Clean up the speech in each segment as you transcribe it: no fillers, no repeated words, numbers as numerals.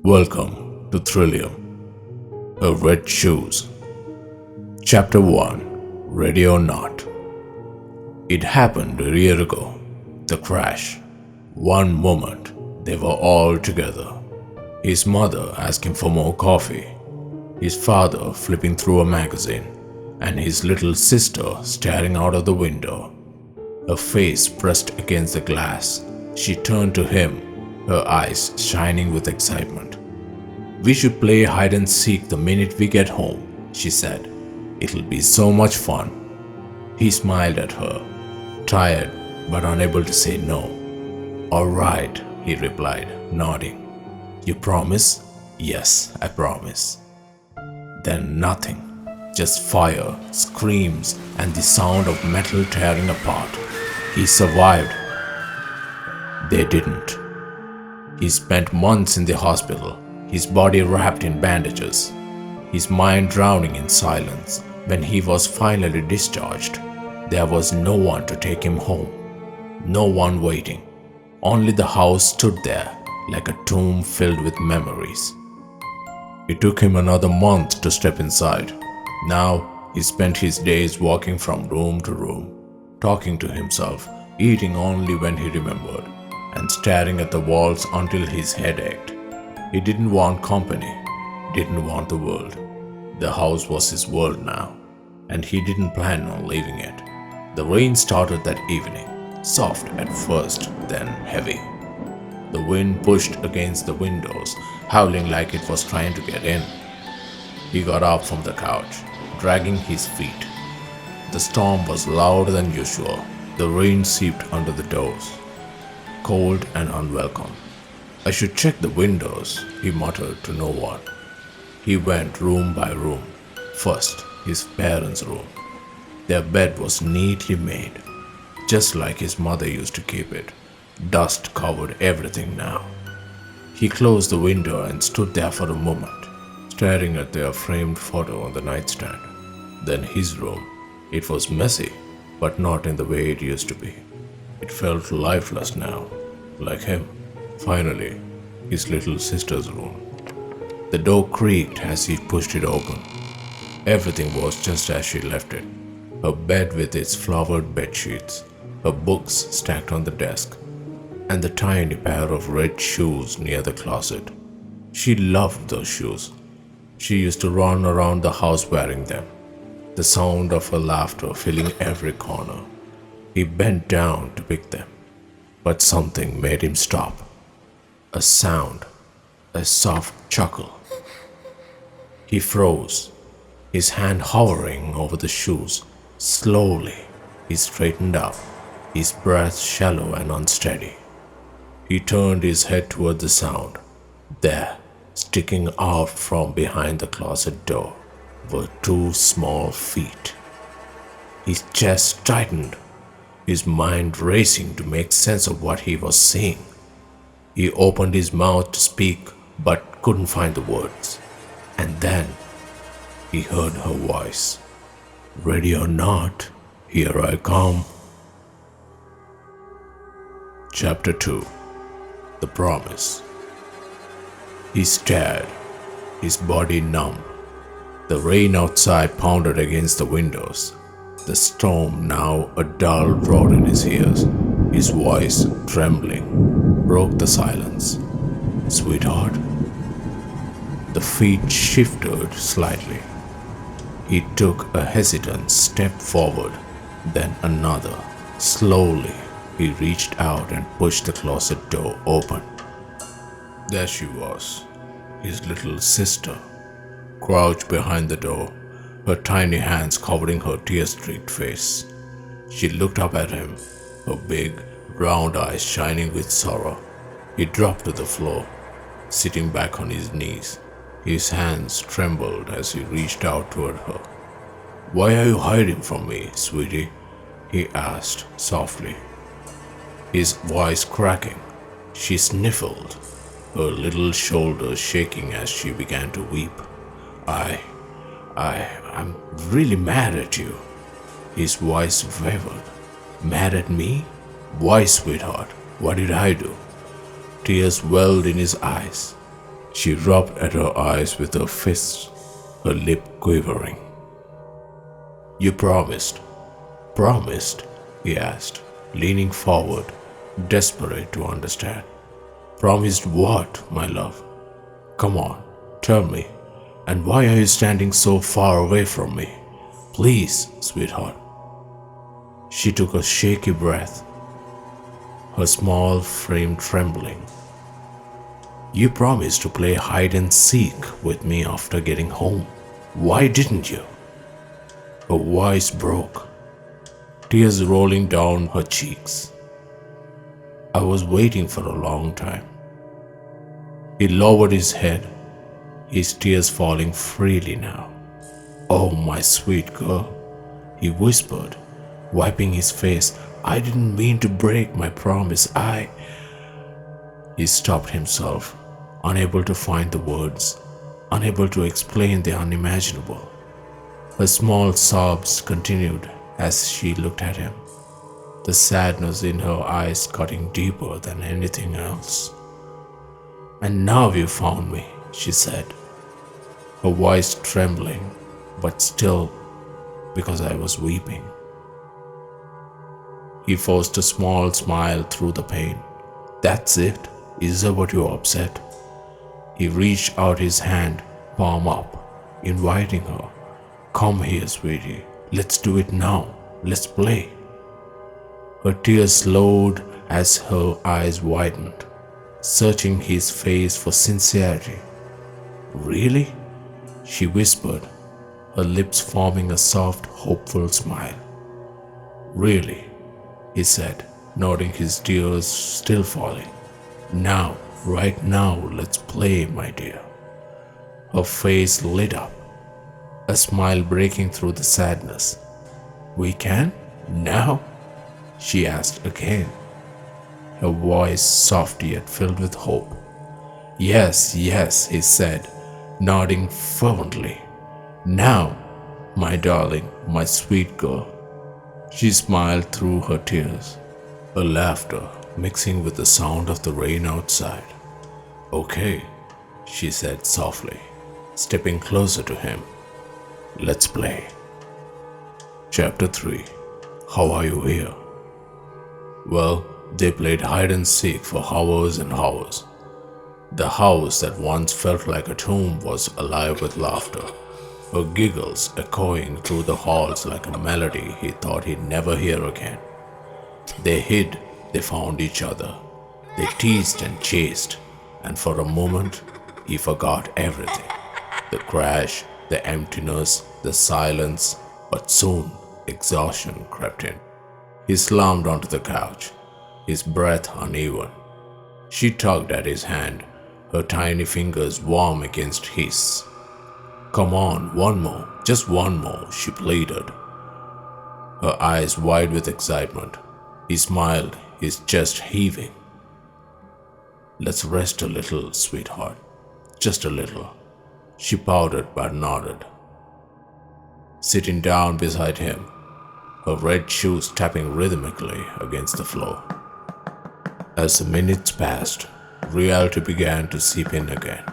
Welcome to Thrillium, Her Red Shoes. Chapter 1, Ready or Not. It happened a year ago. The crash. One moment, they were all together. His mother asking for more coffee, his father flipping through a magazine, and his little sister staring out of the window. Her face pressed against the glass, she turned to him, her eyes shining with excitement. "We should play hide and seek the minute we get home," she said. "It'll be so much fun." He smiled at her, tired but unable to say no. "All right," he replied, nodding. "You promise?" "Yes, I promise." Then nothing, just fire, screams, and the sound of metal tearing apart. He survived. They didn't. He spent months in the hospital, his body wrapped in bandages, his mind drowning in silence. When he was finally discharged, there was no one to take him home, no one waiting. Only the house stood there like a tomb filled with memories. It took him another month to step inside. Now he spent his days walking from room to room, talking to himself, eating only when he remembered, and staring at the walls until his head ached. He didn't want company, didn't want the world. The house was his world now, and he didn't plan on leaving it. The rain started that evening, soft at first, then heavy. The wind pushed against the windows, howling like it was trying to get in. He got up from the couch, dragging his feet. The storm was louder than usual. The rain seeped under the doors, cold and unwelcome. "I should check the windows," he muttered to no one. He went room by room. First, his parents' room. Their bed was neatly made, just like his mother used to keep it. Dust covered everything now. He closed the window and stood there for a moment, staring at their framed photo on the nightstand. Then his room. It was messy, but not in the way it used to be. It felt lifeless now, like him. Finally, his little sister's room. The door creaked as he pushed it open. Everything was just as she left it. Her bed with its flowered bed sheets, her books stacked on the desk, and the tiny pair of red shoes near the closet. She loved those shoes. She used to run around the house wearing them, the sound of her laughter filling every corner. He bent down to pick them, but something made him stop. A sound, a soft chuckle. He froze, his hand hovering over the shoes. Slowly, he straightened up, his breath shallow and unsteady. He turned his head toward the sound. There, sticking out from behind the closet door, were two small feet. His chest tightened, his mind racing to make sense of what he was seeing. He opened his mouth to speak, but couldn't find the words. And then he heard her voice. "Ready or not, here I come." Chapter 2, The Promise. He stared, his body numb. The rain outside pounded against the windows. The storm, now a dull roar in his ears. His voice, trembling, broke the silence. "Sweetheart?" The feet shifted slightly. He took a hesitant step forward, then another. Slowly, he reached out and pushed the closet door open. There she was, his little sister, crouched behind the door, her tiny hands covering her tear-streaked face. She looked up at him, her big, round eyes shining with sorrow. He dropped to the floor, sitting back on his knees. His hands trembled as he reached out toward her. "Why are you hiding from me, sweetie?" he asked softly, his voice cracking. She sniffled, her little shoulders shaking as she began to weep. I'm really mad at you." His voice wavered. "Mad at me? Why, sweetheart? What did I do?" Tears welled in his eyes. She rubbed at her eyes with her fists, her lip quivering. You promised. Promised? He asked, leaning forward, desperate to understand. Promised what, my love? Come on, tell me. And why are you standing so far away from me? Please, sweetheart. She took a shaky breath, her small frame trembling. You promised to play hide and seek with me after getting home. Why didn't you? Her voice broke, tears rolling down her cheeks. I was waiting for a long time. He lowered his head, his tears falling freely now. Oh, my sweet girl, he whispered, wiping his face. I didn't mean to break my promise. He stopped himself, unable to find the words, unable to explain the unimaginable. Her small sobs continued as she looked at him, the sadness in her eyes cutting deeper than anything else. And now you found me, she said, her voice trembling, but still, because I was weeping. He forced a small smile through the pain. That's it? Is that what you're upset? He reached out his hand, palm up, inviting her. Come here, sweetie. Let's do it now. Let's play. Her tears slowed as her eyes widened, searching his face for sincerity. Really? She whispered, her lips forming a soft, hopeful smile. Really, he said, nodding, his tears still falling. Now, right now, let's play, my dear. Her face lit up, a smile breaking through the sadness. We can? Now? She asked again, her voice soft yet filled with hope. Yes, yes, he said, nodding fervently. Now, my darling, my sweet girl. She smiled through her tears, her laughter mixing with the sound of the rain outside. Okay, she said softly, stepping closer to him. Let's play. Chapter 3. How are you here? Well, they played hide and seek for hours and hours. The house that once felt like a tomb was alive with laughter, her giggles echoing through the halls like a melody he thought he'd never hear again. They hid, they found each other, they teased and chased, and for a moment he forgot everything. The crash, the emptiness, the silence, but soon exhaustion crept in. He slumped onto the couch, his breath uneven. She tugged at his hand, her tiny fingers warm against his. Come on, one more, just one more, she pleaded, her eyes wide with excitement. He smiled, his chest heaving. Let's rest a little, sweetheart, just a little. She pouted but nodded, sitting down beside him, her red shoes tapping rhythmically against the floor. As the minutes passed, reality began to seep in again,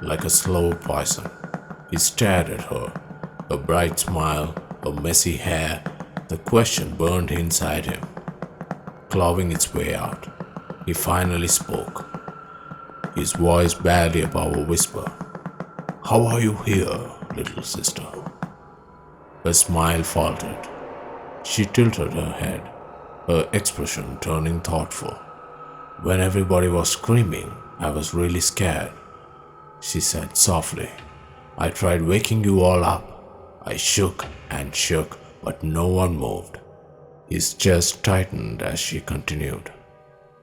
like a slow poison. He stared at her, her bright smile, her messy hair. The question burned inside him, clawing its way out. He finally spoke, his voice barely above a whisper. How are you here, little sister? Her smile faltered. She tilted her head, her expression turning thoughtful. When everybody was screaming, I was really scared, she said softly. I tried waking you all up. I shook and shook, but no one moved. His chest tightened as she continued.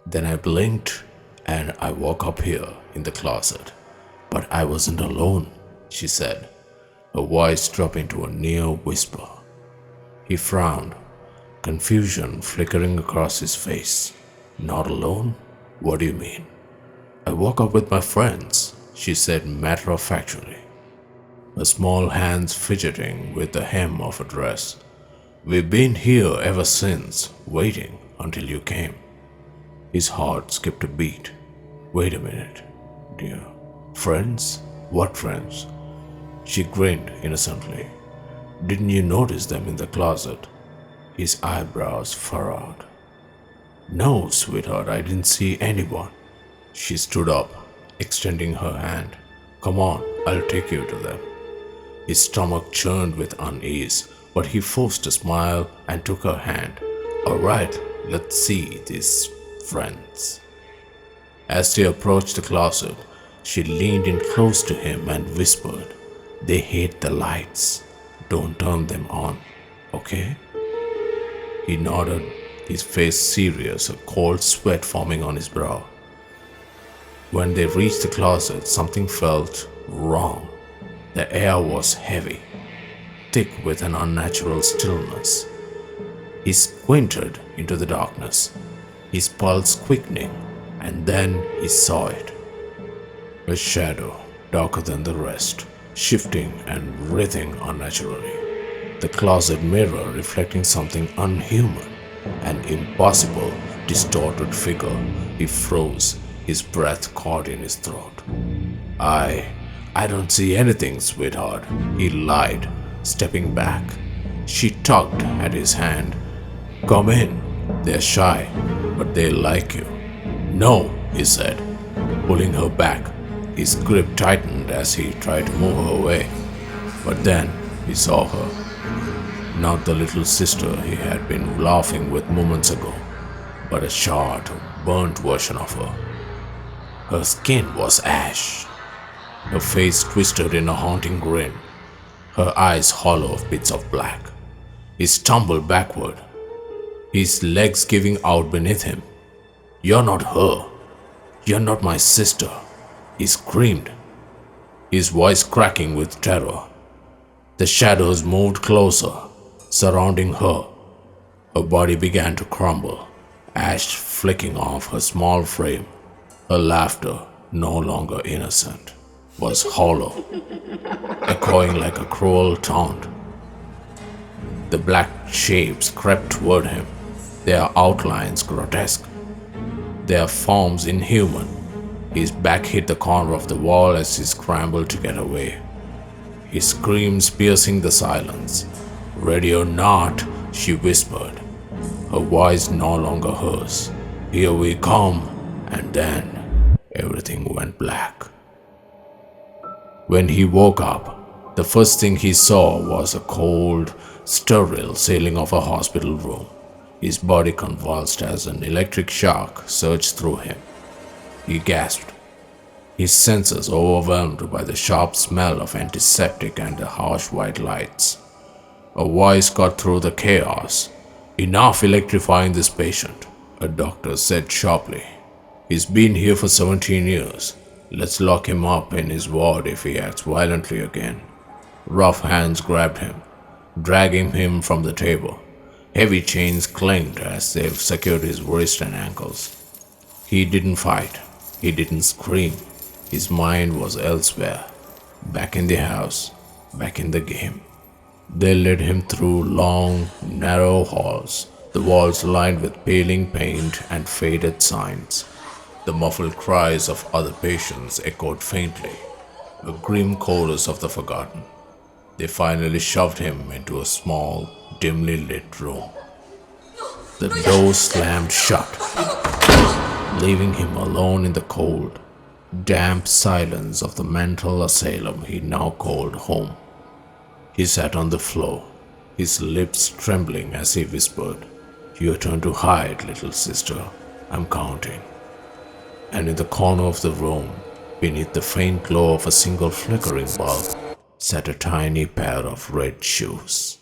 Then I blinked and I woke up here in the closet. But I wasn't alone, she said, her voice dropping to a near whisper. He frowned, confusion flickering across his face. Not alone? What do you mean? I woke up with my friends, she said matter-of-factly, her small hands fidgeting with the hem of her dress. We've been here ever since, waiting until you came. His heart skipped a beat. Wait a minute, dear. Friends? What friends? She grinned innocently. Didn't you notice them in the closet? His eyebrows furrowed. No, sweetheart, I didn't see anyone. She stood up, extending her hand. Come on, I'll take you to them. His stomach churned with unease, but he forced a smile and took her hand. All right, let's see these friends. As they approached the closet, she leaned in close to him and whispered, They hate the lights. Don't turn them on, okay? He nodded, his face serious, a cold sweat forming on his brow. When they reached the closet, something felt wrong. The air was heavy, thick with an unnatural stillness. He squinted into the darkness, his pulse quickening, and then he saw it. A shadow, darker than the rest, shifting and writhing unnaturally. The closet mirror reflecting something unhuman, an impossible, distorted figure. He froze, his breath caught in his throat. I don't see anything, sweetheart, he lied, stepping back. She tugged at his hand. Come in. They're shy, but they like you. No, he said, pulling her back. His grip tightened as he tried to move her away. But then he saw her. Not the little sister he had been laughing with moments ago, but a charred, burnt version of her. Her skin was ash, her face twisted in a haunting grin, her eyes hollow of bits of black. He stumbled backward, his legs giving out beneath him. You're not her. You're not my sister, he screamed, his voice cracking with terror. The shadows moved closer, surrounding her. Her body began to crumble, ash flicking off her small frame. Her laughter, no longer innocent, was hollow, echoing like a cruel taunt. The black shapes crept toward him, their outlines grotesque, their forms inhuman. His back hit the corner of the wall as he scrambled to get away, his screams piercing the silence. Ready or not, she whispered, her voice no longer hers. Here we come, and then everything went black. When he woke up, the first thing he saw was a cold, sterile ceiling of a hospital room. His body convulsed as an electric shock surged through him. He gasped, his senses overwhelmed by the sharp smell of antiseptic and the harsh white lights. A voice cut through the chaos. Enough electrifying this patient, a doctor said sharply. He's been here for 17 years. Let's lock him up in his ward if he acts violently again. Rough hands grabbed him, dragging him from the table. Heavy chains clanged as they secured his wrists and ankles. He didn't fight. He didn't scream. His mind was elsewhere. Back in the house. Back in the game. They led him through long, narrow halls, the walls lined with peeling paint and faded signs. The muffled cries of other patients echoed faintly, a grim chorus of the forgotten. They finally shoved him into a small, dimly lit room. The door slammed shut, leaving him alone in the cold, damp silence of the mental asylum he now called home. He sat on the floor, his lips trembling as he whispered, Your turn to hide, little sister. I'm counting. And in the corner of the room, beneath the faint glow of a single flickering bulb, sat a tiny pair of red shoes.